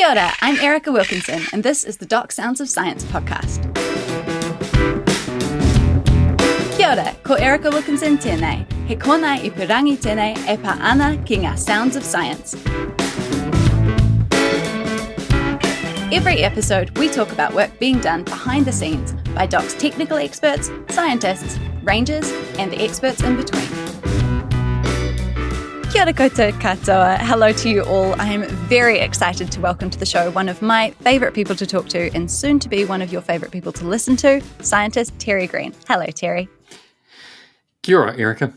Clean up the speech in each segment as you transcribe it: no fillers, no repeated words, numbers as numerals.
Kia ora, I'm Erica Wilkinson, and this is the Doc Sounds of Science podcast. Kia ora, ko Erica Wilkinson tēnei. He kona I pirangi tēnei e pa ana ki ngā Sounds of Science. Every episode, we talk about work being done behind the scenes by Doc's technical experts, scientists, rangers, and the experts in between. Kia ora koutou katoa. Hello to you all. I am very excited to welcome to the show one of my favourite people to talk to and soon to be one of your favourite people to listen to, scientist Terry Greene. Hello, Terry. Kia ora, Erica.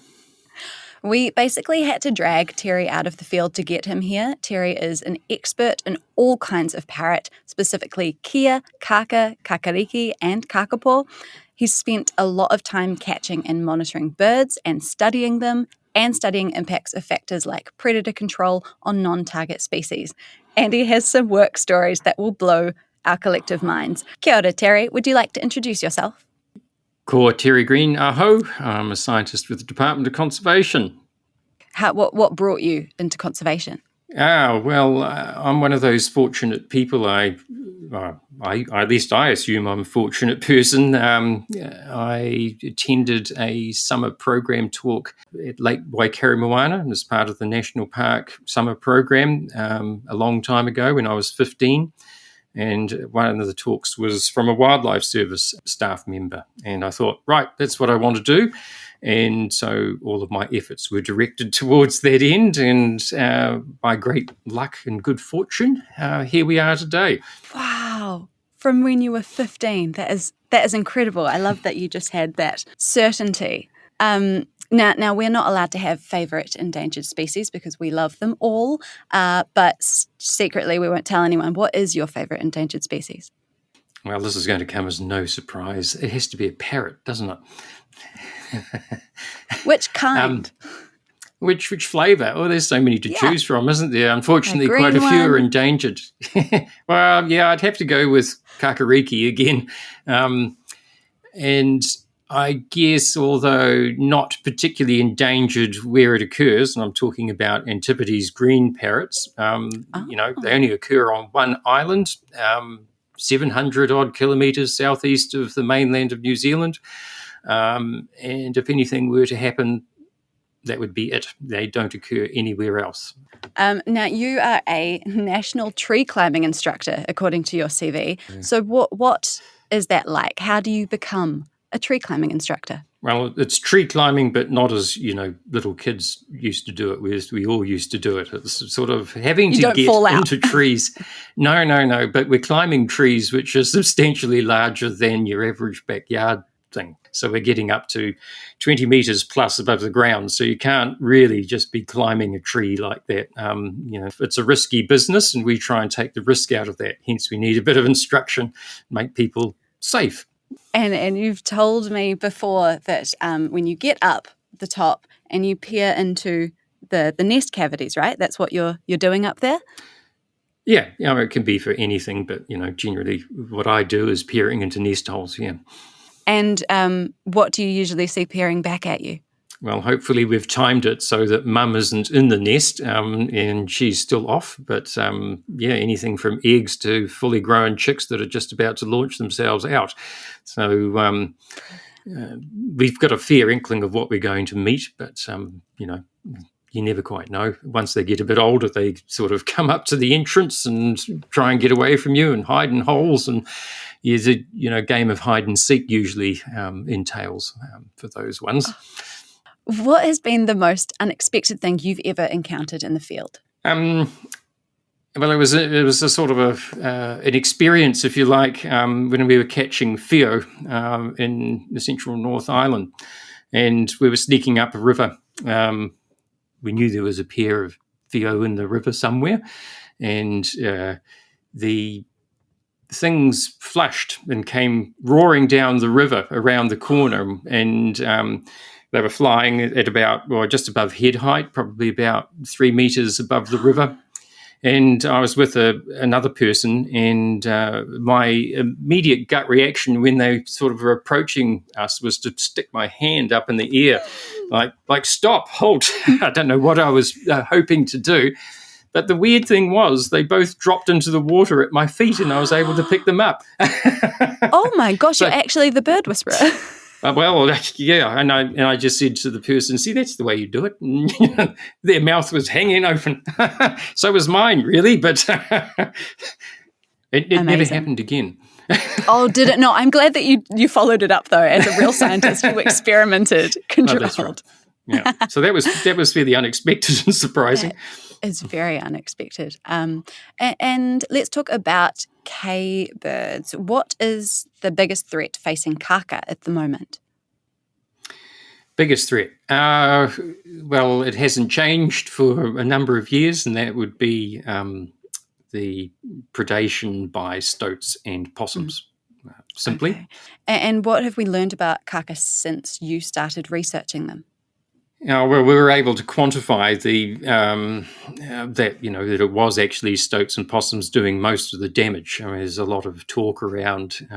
We basically had to drag Terry out of the field to get him here. Terry is an expert in all kinds of parrot, specifically kia, kaka, kākāriki, and kākāpō. He's spent a lot of time catching and monitoring birds and studying them, and studying impacts of factors like predator control on non-target species. And he has some work stories that will blow our collective minds. Kia ora, Terry. Would you like to introduce yourself? Ko Terry Greene, aho. I'm a scientist with the Department of Conservation. What brought you into conservation? I'm one of those fortunate people. At least I assume I'm a fortunate person. I attended a summer program talk at Lake Waikaremoana as part of the National Park summer program a long time ago when I was 15. And one of the talks was from a Wildlife Service staff member. And I thought, right, that's what I want to do. And so all of my efforts were directed towards that end. And by great luck and good fortune, here we are today. Wow. From when you were 15. That is incredible. I love that you just had that certainty. Now, we're not allowed to have favourite endangered species because we love them all, but secretly we won't tell anyone. What is your favourite endangered species? Well, this is going to come as no surprise. It has to be a parrot, doesn't it? Which kind? Which flavour? Oh, there's so many to choose from, isn't there? Unfortunately, quite a few are endangered. Well, yeah, I'd have to go with kākāriki again. And I guess, although not particularly endangered where it occurs, and I'm talking about Antipodes green parrots, they only occur on one island, 700 odd kilometres southeast of the mainland of New Zealand. And if anything were to happen, that would be it. They don't occur anywhere else. Now, you are a national tree climbing instructor, according to your CV. Yeah. So what is that like? How do you become a tree climbing instructor? Well, it's tree climbing, but not as, little kids used to do it. We all used to do it. It's sort of having to get into trees. No. But we're climbing trees which are substantially larger than your average backyard thing. So we're getting up to 20 metres plus above the ground. So you can't really just be climbing a tree like that. It's a risky business and we try and take the risk out of that. Hence, we need a bit of instruction, make people safe. And you've told me before that when you get up the top and you peer into the nest cavities, right? That's what you're doing up there? Yeah, it can be for anything, but, generally what I do is peering into nest holes, yeah. And what do you usually see peering back at you? Well, hopefully we've timed it so that mum isn't in the nest and she's still off. But, anything from eggs to fully grown chicks that are just about to launch themselves out. So we've got a fair inkling of what we're going to meet, but, you never quite know. Once they get a bit older, they sort of come up to the entrance and try and get away from you and hide in holes. And there's a game of hide and seek usually entails for those ones. What has been the most unexpected thing you've ever encountered in the field? Well, it was a sort of an experience, if you like, when we were catching whio in the central North Island, and we were sneaking up a river. We knew there was a pair of whio in the river somewhere, and the things flushed and came roaring down the river around the corner, and they were flying at about, just above head height, probably about 3 meters above the river. And I was with another person, and my immediate gut reaction when they sort of were approaching us was to stick my hand up in the air, like stop, halt. I don't know what I was hoping to do, But the weird thing was they both dropped into the water at my feet and I was able to pick them up. Oh my gosh, you're actually the bird whisperer. Well, yeah, and I just said to the person, see, that's the way you do it. And, their mouth was hanging open. So was mine, really, but it never happened again. Oh, did it not? I'm glad that you followed it up, though, as a real scientist who experimented, controlled. Oh, that's right. Yeah, so that was fairly unexpected and surprising. It's very unexpected. And let's talk about K birds. What is the biggest threat facing Kaka at the moment? Biggest threat? Well, it hasn't changed for a number of years, and that would be the predation by stoats and possums, simply. Okay. And what have we learned about Kaka since you started researching them? Well, we were able to quantify that it was actually stoats and possums doing most of the damage. I mean, there's a lot of talk around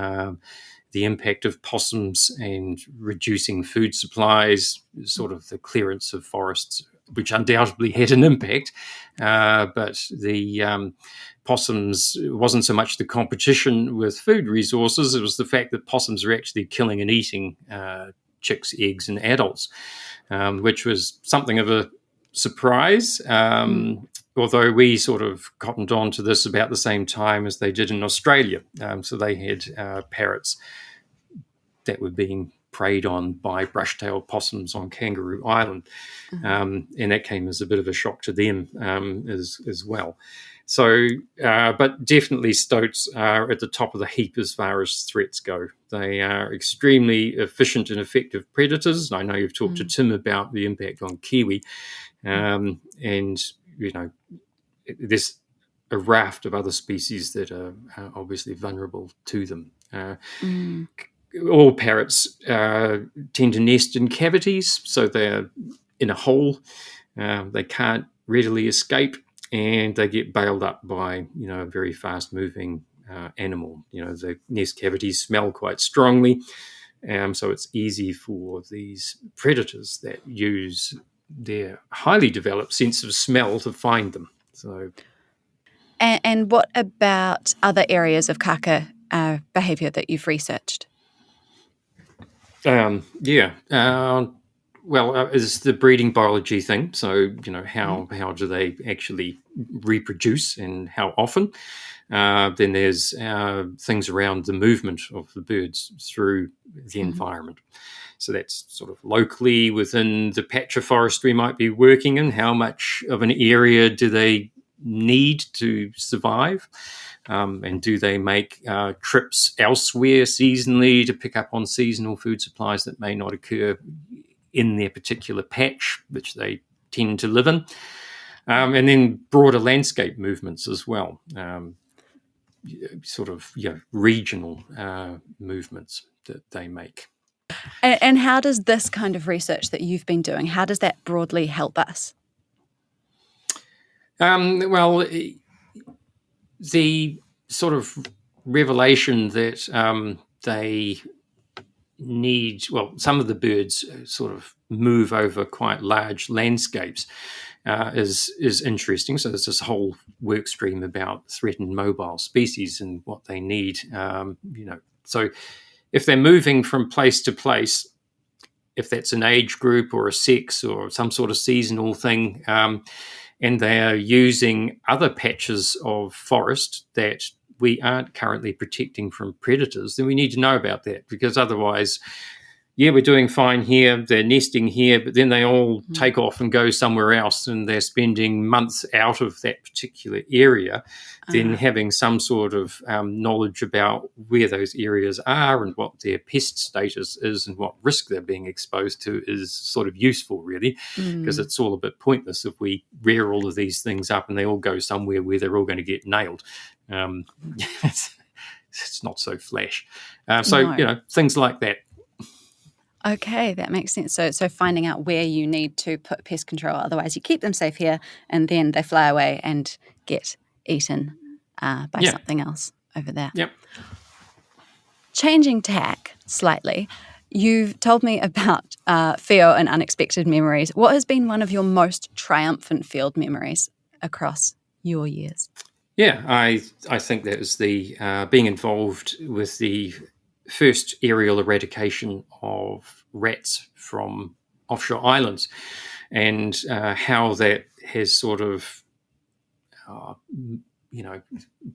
the impact of possums and reducing food supplies, sort of the clearance of forests, which undoubtedly had an impact. But the possums wasn't so much the competition with food resources; it was the fact that possums are actually killing and eating chicks, eggs, and adults. Which was something of a surprise, although we sort of cottoned on to this about the same time as they did in Australia. So they had parrots that were being preyed on by brush-tailed possums on Kangaroo Island, and that came as a bit of a shock to them as well. So, but definitely stoats are at the top of the heap as far as threats go. They are extremely efficient and effective predators. I know you've talked to Tim about the impact on kiwi, and there's a raft of other species that are obviously vulnerable to them. All parrots tend to nest in cavities, so they're in a hole. They can't readily escape. And they get bailed up by, a very fast-moving animal. The nest cavities smell quite strongly, so it's easy for these predators that use their highly developed sense of smell to find them. So, and what about other areas of kaka behaviour that you've researched? Well, it's the breeding biology thing. So, how do they actually reproduce and how often? Then there's things around the movement of the birds through the environment. So that's sort of locally within the patch of forest we might be working in. How much of an area do they need to survive? And do they make trips elsewhere seasonally to pick up on seasonal food supplies that may not occur in their particular patch, which they tend to live in, and then broader landscape movements as well, regional movements that they make. And how does this kind of research that you've been doing, how does that broadly help us? Well, the sort of revelation that they need, some of the birds sort of move over quite large landscapes is interesting. So there's this whole work stream about threatened mobile species and what they need. So if they're moving from place to place, if that's an age group or a sex or some sort of seasonal thing, and they're using other patches of forest that we aren't currently protecting from predators, then we need to know about that, because otherwise, we're doing fine here, they're nesting here, but then they all take off and go somewhere else and they're spending months out of that particular area. Then having some sort of knowledge about where those areas are and what their pest status is and what risk they're being exposed to is sort of useful, really, because it's all a bit pointless if we rear all of these things up and they all go somewhere where they're all going to get nailed. It's not so flash. Things like that. Okay, that makes sense. So finding out where you need to put pest control, otherwise you keep them safe here and then they fly away and get eaten by something else over there. Yep. Changing tack slightly, you've told me about Fio and unexpected memories. What has been one of your most triumphant field memories across your years? Yeah, I think that was the being involved with the first aerial eradication of rats from offshore islands, and how that has sort of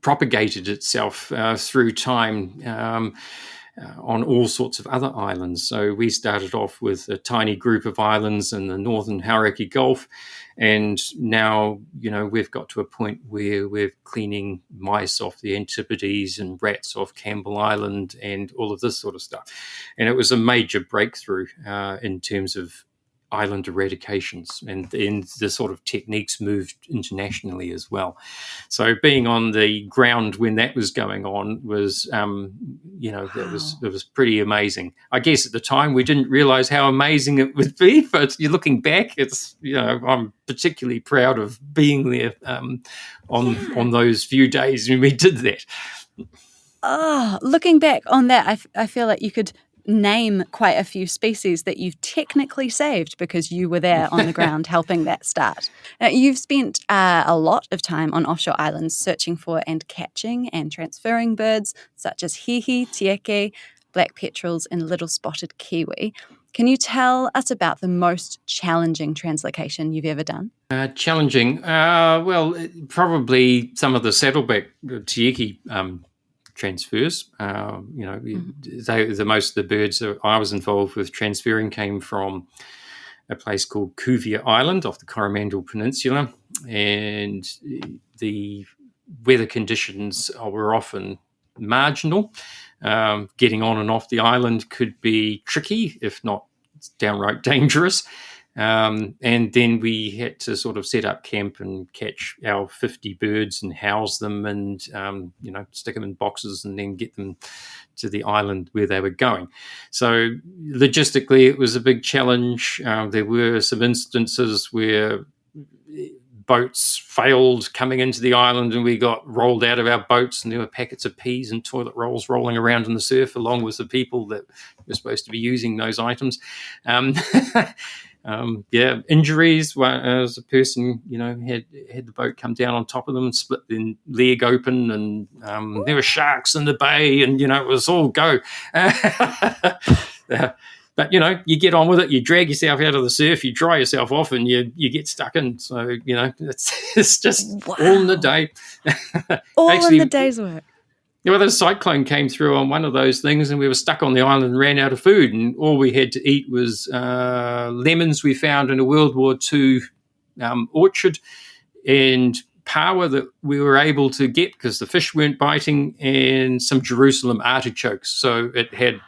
propagated itself through time on all sorts of other islands. So we started off with a tiny group of islands in the northern Hauraki Gulf, and now we've got to a point where we're cleaning mice off the Antipodes and rats off Campbell Island and all of this sort of stuff. And it was a major breakthrough in terms of island eradications, and the sort of techniques moved internationally as well. So being on the ground when that was going on was, it was pretty amazing. I guess at the time we didn't realize how amazing it would be, but you're looking back, it's, I'm particularly proud of being there on those few days when we did that. Oh, looking back on that, I feel like you could name quite a few species that you've technically saved because you were there on the ground helping that start. Now, you've spent a lot of time on offshore islands searching for and catching and transferring birds such as hihi, tieke, black petrels, and little spotted kiwi. Can you tell us about the most challenging translocation you've ever done? Challenging? Well, probably some of the saddleback tieke transfers. Most of the birds that I was involved with transferring came from a place called Kuvia Island off the Coromandel Peninsula, and the weather conditions were often marginal. Getting on and off the island could be tricky, if not downright dangerous. And then we had to sort of set up camp and catch our 50 birds and house them and, stick them in boxes and then get them to the island where they were going. So logistically, it was a big challenge. There were some instances where boats failed coming into the island and we got rolled out of our boats, and there were packets of peas and toilet rolls rolling around in the surf along with the people that were supposed to be using those items. Injuries. As a person, had the boat come down on top of them and split their leg open, and there were sharks in the bay, and it was all go. But you get on with it. You drag yourself out of the surf, you dry yourself off, and you get stuck in. So it's just all in the day. In the day's work. The cyclone came through on one of those things, and we were stuck on the island and ran out of food, and all we had to eat was lemons we found in a World War II orchard, and power that we were able to get because the fish weren't biting, and some Jerusalem artichokes. So it had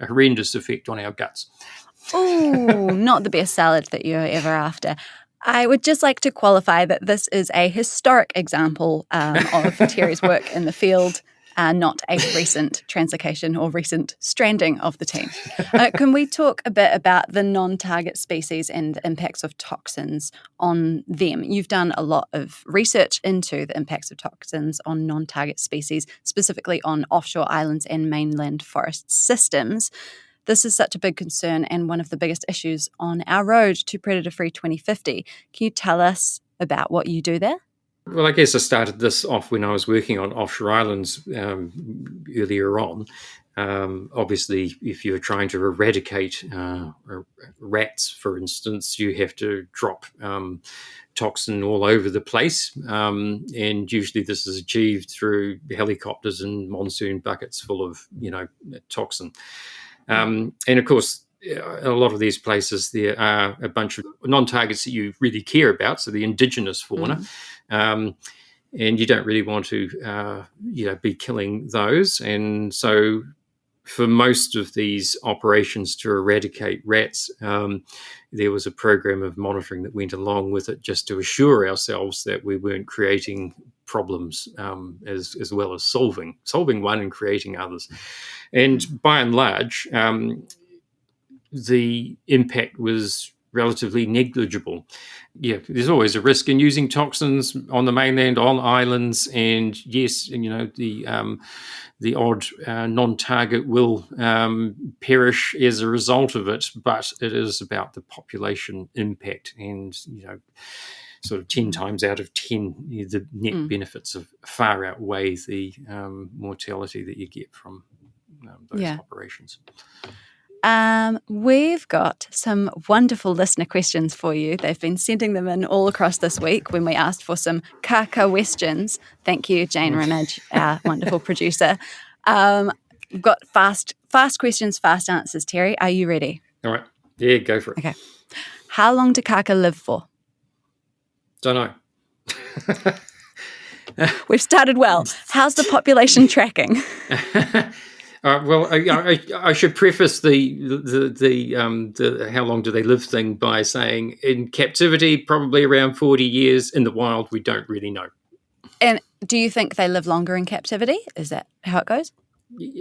a horrendous effect on our guts. Oh, not the best salad that you're ever after. I would just like to qualify that this is a historic example of Terry's work in the field, not a recent translocation or recent stranding of the team. Can we talk a bit about the non-target species and the impacts of toxins on them? You've done a lot of research into the impacts of toxins on non-target species, specifically on offshore islands and mainland forest systems. This is such a big concern and one of the biggest issues on our road to predator-free 2050. Can you tell us about what you do there? Well, I guess I started this off when I was working on offshore islands earlier on. Obviously, if you're trying to eradicate rats, for instance, you have to drop toxin all over the place. And usually this is achieved through helicopters and monsoon buckets full of, toxin. And of course, a lot of these places, there are a bunch of non-targets that you really care about, so the indigenous fauna, and you don't really want to, be killing those. And so for most of these operations to eradicate rats, there was a program of monitoring that went along with it just to assure ourselves that we weren't creating problems as well as solving one and creating others. And by and large, the impact was relatively negligible. Yeah, there's always a risk in using toxins on the mainland, on islands, and yes, the odd non-target will perish as a result of it, but it is about the population impact, and sort of 10 times out of 10, the net benefits far outweigh the mortality that you get from those operations. We've got some wonderful listener questions for you. They've been sending them in all across this week when we asked for some kākā questions. Thank you, Jane Ramage, our wonderful producer. We've got fast questions, fast answers. Terry, are you ready? All right. Yeah, go for it. Okay. How long do kākā live for? Don't know. We've started well. How's the population tracking? Well, I should preface the how long do they live thing by saying in captivity probably around 40 years. In the wild, we don't really know. And do you think they live longer in captivity? Is that how it goes?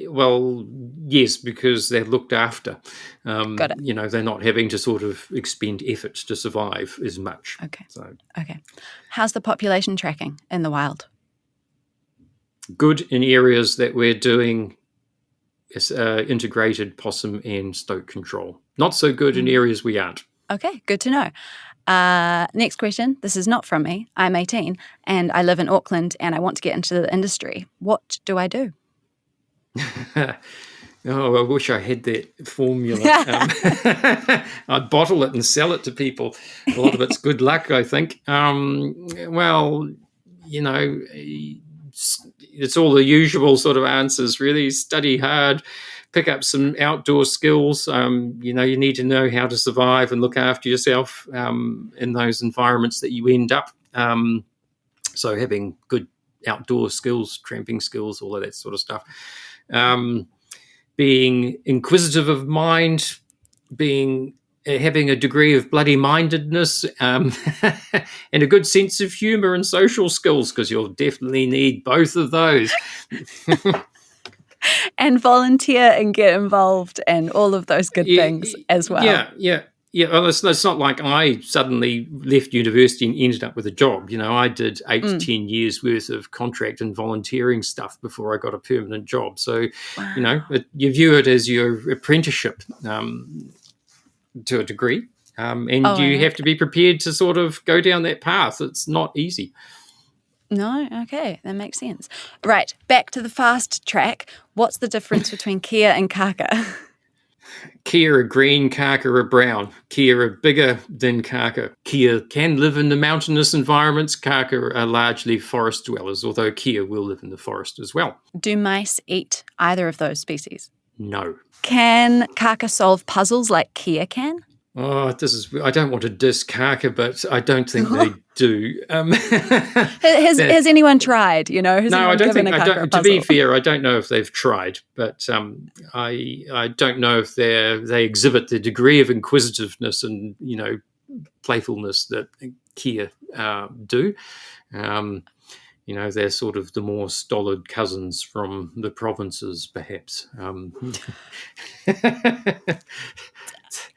Well, yes, because they're looked after. Got it. They're not having to sort of expend effort to survive as much. Okay. So okay. How's the population tracking in the wild? Good in areas that we're doing integrated possum and stoat control. Not so good in areas we aren't. Okay, good to know. Next question. This is not from me. I'm 18 and I live in Auckland and I want to get into the industry. What do I do? Oh, I wish I had that formula. I'd bottle it and sell it to people. A lot of it's good luck, I think. Well, it's all the usual sort of answers, really. Study hard, pick up some outdoor skills. You need to know how to survive and look after yourself in those environments that you end up. So having good outdoor skills, tramping skills, all of that sort of stuff. Being inquisitive of mind, having a degree of bloody mindedness, and a good sense of humour and social skills, because you'll definitely need both of those. And volunteer and get involved and all of those good things as well. Yeah. Well, it's not like I suddenly left university and ended up with a job. I did 8 to 10 years worth of contract and volunteering stuff before I got a permanent job. So, wow. You view it as your apprenticeship to a degree. And you have to be prepared to sort of go down that path. It's not easy. No? Okay, that makes sense. Right, back to the fast track. What's the difference between kia and kākā? Kia are green, kākā are brown. Kia are bigger than kākā. Kia can live in the mountainous environments. Kākā are largely forest dwellers, although kia will live in the forest as well. Do mice eat either of those species? No. Can kākā solve puzzles like kia can? Oh, I don't want to diss kākā, but I don't think they do. Has anyone tried? No, I don't think. To be fair, I don't know if they've tried, but I don't know if they exhibit the degree of inquisitiveness and playfulness that kia do. They're sort of the more stolid cousins from the provinces, perhaps.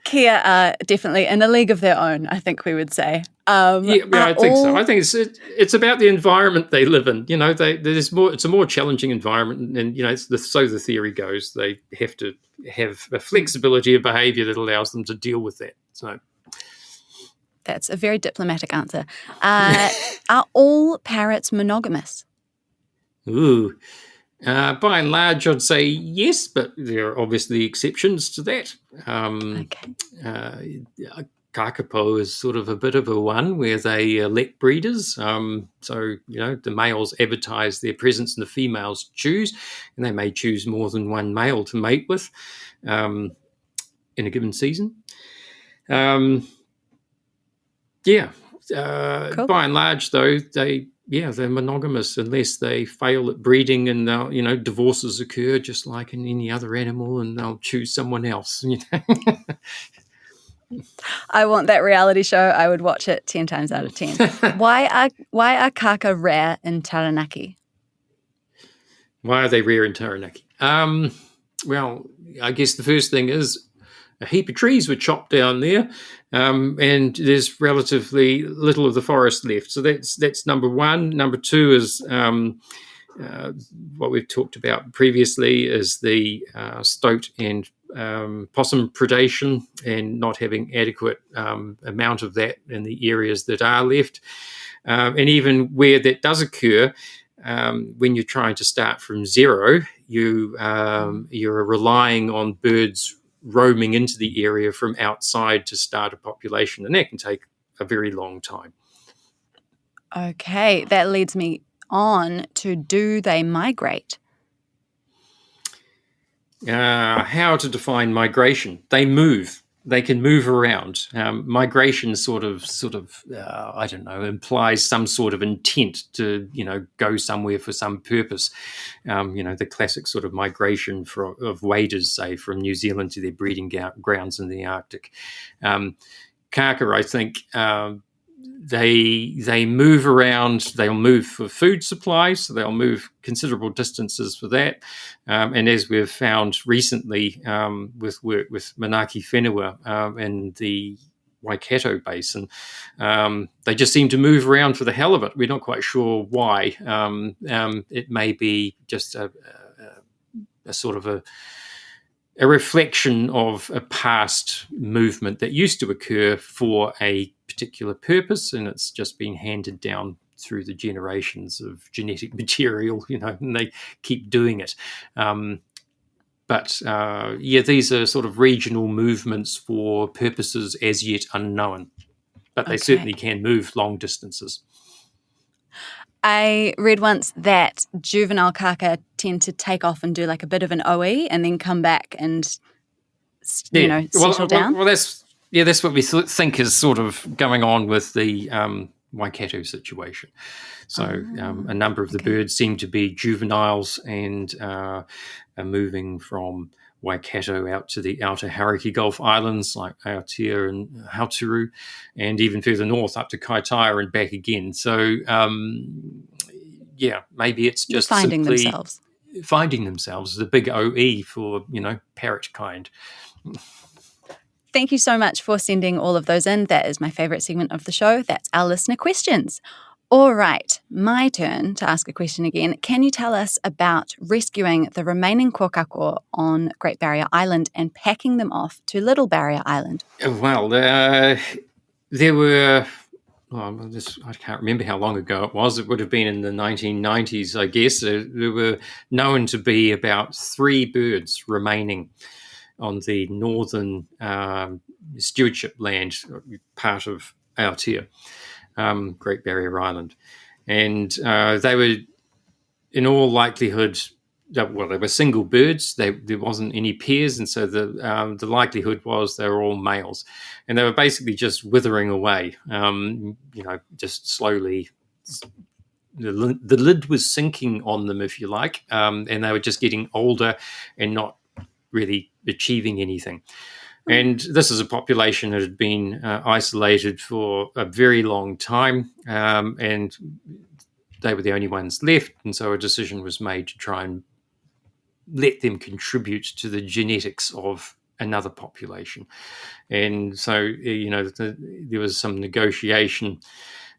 Kia are definitely in a league of their own, I think we would say. I think so. I think it's about the environment they live in. There's more. It's a more challenging environment, and so the theory goes. They have to have a flexibility of behaviour that allows them to deal with that. So that's a very diplomatic answer. Are all parrots monogamous? Ooh. By and large, I'd say yes, but there are obviously exceptions to that. Kākāpō is sort of a bit of a one where they elect breeders. So, the males advertise their presence and the females choose, and they may choose more than one male to mate with in a given season. Cool. By and large, though, they're monogamous unless they fail at breeding, and divorces occur just like in any other animal, and they'll choose someone else. I want that reality show. I would watch it 10 times out of 10. Why are kākā rare in Taranaki? Why are they rare in Taranaki? Well, I guess the first thing is a heap of trees were chopped down there, and there's relatively little of the forest left. So that's number one. Number two is what we've talked about previously is the stoat and possum predation, and not having adequate amount of that in the areas that are left. And even where that does occur, when you're trying to start from zero, you're relying on birds roaming into the area from outside to start a population, and that can take a very long time. Okay, that leads me on to, do they migrate? How to define migration? They move. They can move around. Migration sort of I don't know, implies some sort of intent to go somewhere for some purpose. The classic sort of migration of waders, say, from New Zealand to their breeding grounds in the Arctic. Kaka, I think, they move around. They'll move for food supplies, so they'll move considerable distances for that. And as we've found recently with work with Manaki Whenua in the Waikato Basin, they just seem to move around for the hell of it. We're not quite sure why. It may be just a sort of a reflection of a past movement that used to occur for a particular purpose, and it's just been handed down through the generations of genetic material, and they keep doing it. But these are sort of regional movements for purposes as yet unknown, but they certainly can move long distances. I read once that juvenile kaka tend to take off and do like a bit of an OE and then come back and, settle down. Well, that's what we think is sort of going on with the Waikato situation. So a number of the birds seem to be juveniles and are moving from Waikato out to the outer Hauraki Gulf Islands like Aotea and Hauturu, and even further north up to Kaitaia and back again. So, maybe it's just finding simply themselves. Finding themselves, the big OE for, parrot kind. Thank you so much for sending all of those in. That is my favourite segment of the show. That's our listener questions. All right, my turn to ask a question again. Can you tell us about rescuing the remaining kākāpō on Great Barrier Island and packing them off to Little Barrier Island? Well, there were... I can't remember how long ago it was. It would have been in the 1990s, I guess. There were known to be about 3 birds remaining on the northern stewardship land, part of Aotea, Great Barrier Island. And they were, in all likelihood, they were single birds. There wasn't any pairs, and so the likelihood was they were all males. And they were basically just withering away, just slowly. The lid was sinking on them, if you like, and they were just getting older and not really achieving anything. And this is a population that had been isolated for a very long time, and they were the only ones left. And so a decision was made to try and let them contribute to the genetics of another population. And so, there was some negotiation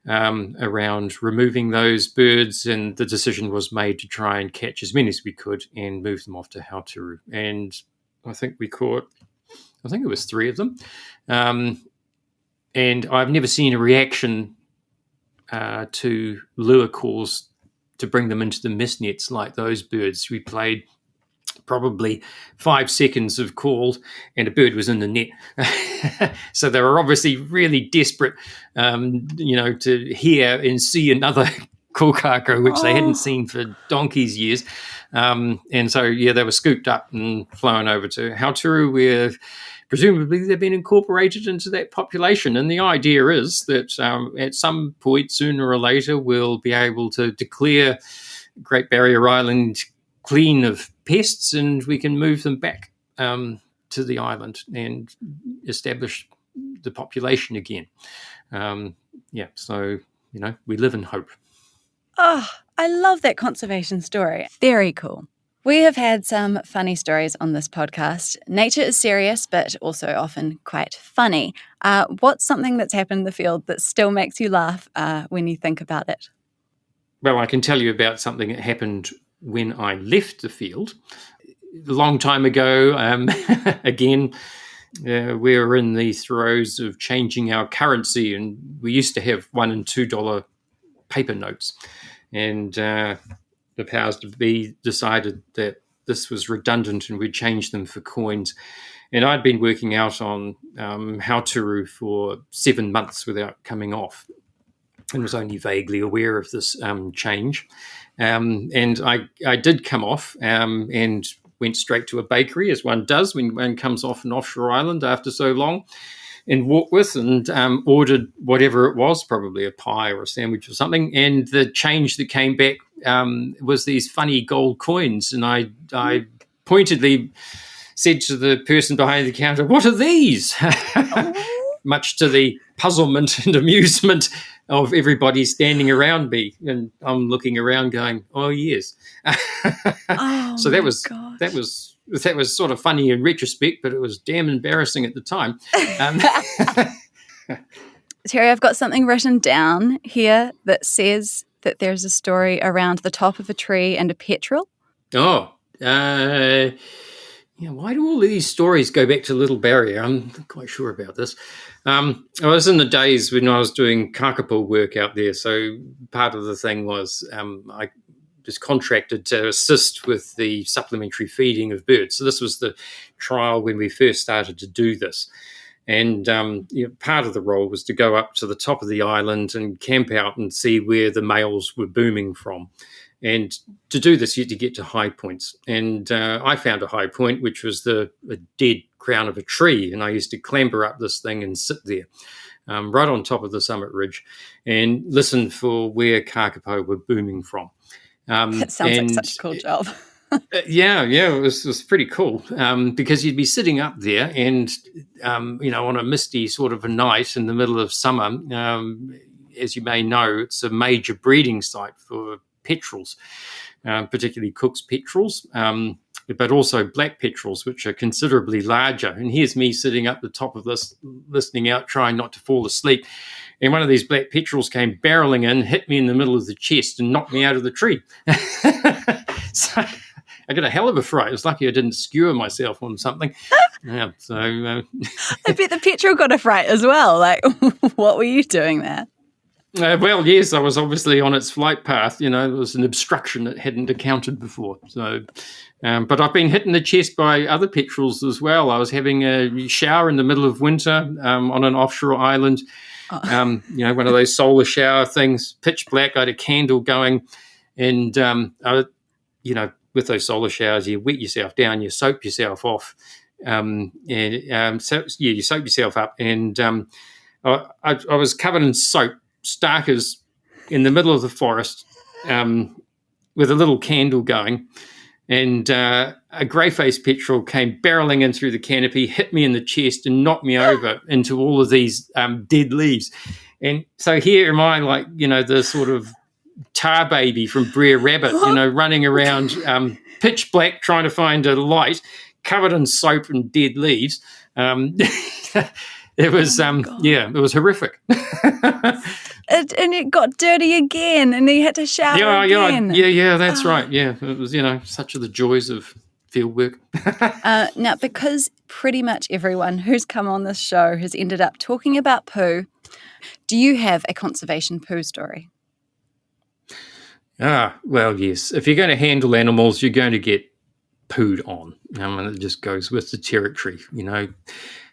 around removing those birds, and the decision was made to try and catch as many as we could and move them off to Hauturu. And I think it was 3 of them. And I've never seen a reaction to lure calls to bring them into the mist nets like those birds. We played probably 5 seconds of call and a bird was in the net. So they were obviously really desperate, to hear and see another kākā, which they hadn't seen for donkey's years. And so, they were scooped up and flown over to Hauturu, where presumably they've been incorporated into that population. And the idea is that at some point, sooner or later, we'll be able to declare Great Barrier Island clean of pests, and we can move them back to the island and establish the population again. So, we live in hope. Oh, I love that conservation story. Very cool. We have had some funny stories on this podcast. Nature is serious, but also often quite funny. What's something that's happened in the field that still makes you laugh when you think about it? Well, I can tell you about something that happened when I left the field. A long time ago, again, we were in the throes of changing our currency, and we used to have $1 and $2 paper notes. And the powers to be decided that this was redundant and we'd change them for coins. And I'd been working out on Hauturu for 7 months without coming off, and was only vaguely aware of this change. And I did come off and went straight to a bakery, as one does when one comes off an offshore island after so long, and walked with and ordered whatever it was, probably a pie or a sandwich or something. And the change that came back was these funny gold coins. And I pointedly said to the person behind the counter, "What are these?" Much to the puzzlement and amusement of everybody standing around me. And I'm looking around going, "Oh, yes." So that was sort of funny in retrospect, but it was damn embarrassing at the time. Terry, I've got something written down here that says that there's a story around the top of a tree and a petrel. Oh, yeah. Why do all of these stories go back to Little Barrier? I'm not quite sure about this. I was in the days when I was doing kākāpō work out there, so part of the thing was I was contracted to assist with the supplementary feeding of birds. So this was the trial when we first started to do this. And part of the role was to go up to the top of the island and camp out and see where the males were booming from. And to do this, you had to get to high points. And I found a high point, which was the dead crown of a tree. And I used to clamber up this thing and sit there right on top of the summit ridge and listen for where kākāpō were booming from. That sounds like such a cool job. Yeah, it was pretty cool because you'd be sitting up there and, on a misty sort of a night in the middle of summer, as you may know, it's a major breeding site for petrels, particularly Cook's petrels, but also black petrels, which are considerably larger. And here's me sitting up the top of this, listening out, trying not to fall asleep. And one of these black petrels came barreling in, hit me in the middle of the chest and knocked me out of the tree. So I got a hell of a fright. It was lucky I didn't skewer myself on something. Yeah, so I bet the petrel got a fright as well. Like, what were you doing there? Well, yes, I was obviously on its flight path. There was an obstruction it hadn't encountered before. So, but I've been hit in the chest by other petrels as well. I was having a shower in the middle of winter on an offshore island. One of those solar shower things, pitch black. I had a candle going, and with those solar showers, you wet yourself down, you soap yourself off, you soap yourself up, and I was covered in soap, stark as in the middle of the forest, with a little candle going, and a grey-faced petrel came barreling in through the canopy, hit me in the chest, and knocked me over into all of these dead leaves. And so here am I, like, the sort of tar baby from Brer Rabbit, running around pitch black trying to find a light, covered in soap and dead leaves. It was, it was horrific. And it got dirty again, and he had to shower again. Yeah, that's right. Yeah, it was, such are the joys of fieldwork. Now, because pretty much everyone who's come on this show has ended up talking about poo, do you have a conservation poo story? Well, yes. If you're going to handle animals, you're going to get pooed on. And it just goes with the territory.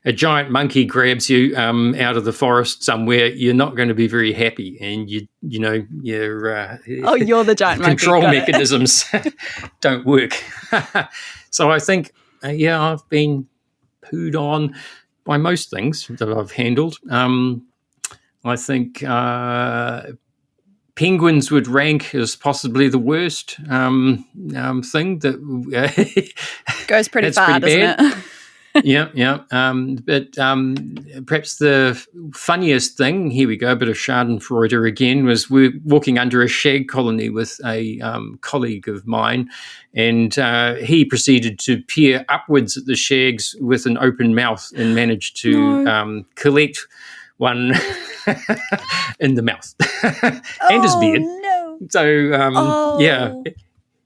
A giant monkey grabs you out of the forest somewhere, you're not going to be very happy, and you're you're the giant monkey. Control mechanisms don't work. So I think, I've been pooed on by most things that I've handled. I think penguins would rank as possibly the worst thing that goes pretty far, doesn't it? Yeah. But perhaps the funniest thing, here we go, a bit of Schadenfreude again, was we're walking under a shag colony with a colleague of mine, and he proceeded to peer upwards at the shags with an open mouth and managed to collect one in the mouth and his beard. No. So, yeah.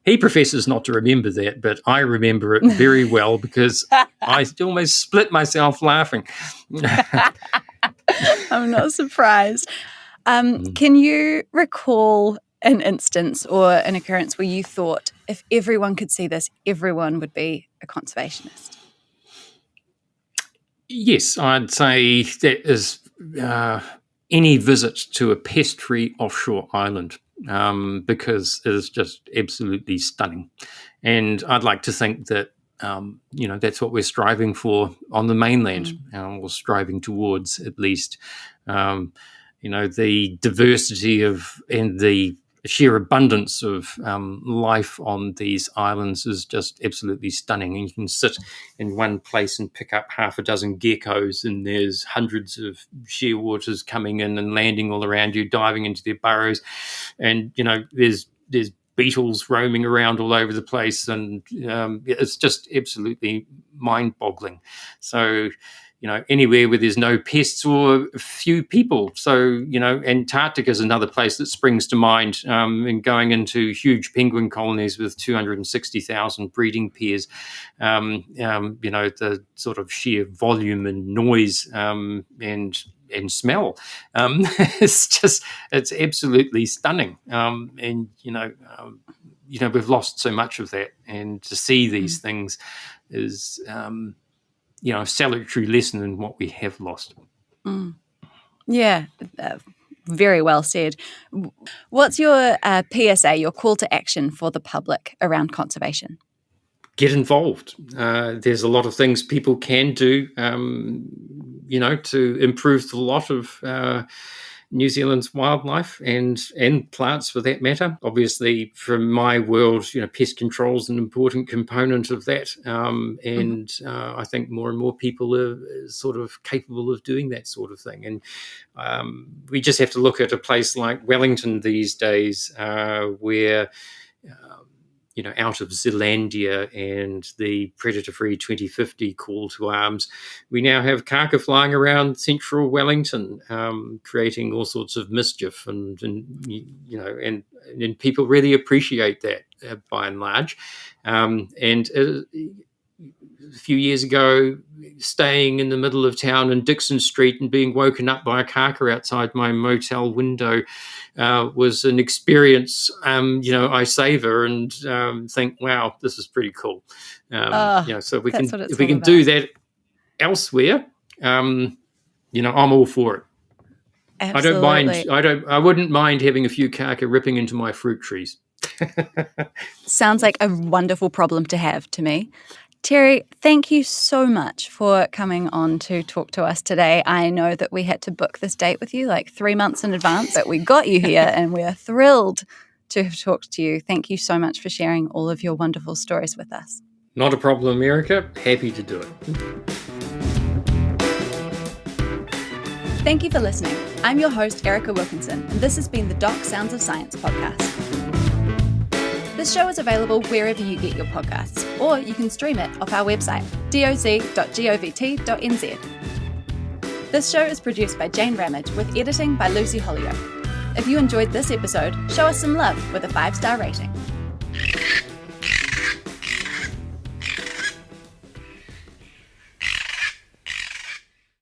He professes not to remember that, but I remember it very well because I almost split myself laughing. I'm not surprised. Can you recall an instance or an occurrence where you thought, if everyone could see this, everyone would be a conservationist? Yes, I'd say that is any visit to a pest-free offshore island. Because it is just absolutely stunning. And I'd like to think that, that's what we're striving for on the mainland, or striving towards at least. The diversity and the sheer abundance of life on these islands is just absolutely stunning. And you can sit in one place and pick up half a dozen geckos, and there's hundreds of shearwaters coming in and landing all around you, diving into their burrows. And, there's beetles roaming around all over the place, and it's just absolutely mind-boggling. So, anywhere where there's no pests or few people. So, Antarctica is another place that springs to mind, and going into huge penguin colonies with 260,000 breeding pairs, the sort of sheer volume and noise and smell. It's absolutely stunning. We've lost so much of that, and to see these things is, a salutary lesson in what we have lost. Yeah, very well said. What's your PSA, your call to action for the public around conservation? Get involved. There's a lot of things people can do, to improve the lot of New Zealand's wildlife and plants for that matter. Obviously, from my world, pest control is an important component of that. I think more and more people are sort of capable of doing that sort of thing. And we just have to look at a place like Wellington these days, where out of Zealandia and the predator-free 2050 call to arms, we now have Kaka flying around central Wellington, creating all sorts of mischief, and people really appreciate that by and large. A few years ago, staying in the middle of town in Dixon Street and being woken up by a kākā outside my motel window was an experience, I savor and think, wow, this is pretty cool. So if we can do that elsewhere, I'm all for it. Absolutely. I wouldn't mind having a few kākā ripping into my fruit trees. Sounds like a wonderful problem to have to me. Terry, thank you so much for coming on to talk to us today. I know that we had to book this date with you like 3 months in advance, but we got you here and we're thrilled to have talked to you. Thank you so much for sharing all of your wonderful stories with us. Not a problem, Erica. Happy to do it. Thank you for listening. I'm your host, Erica Wilkinson, and this has been the Doc Sounds of Science podcast. This show is available wherever you get your podcasts, or you can stream it off our website, doc.govt.nz. This show is produced by Jane Ramage with editing by Lucy Holyoke. If you enjoyed this episode, show us some love with a 5-star rating.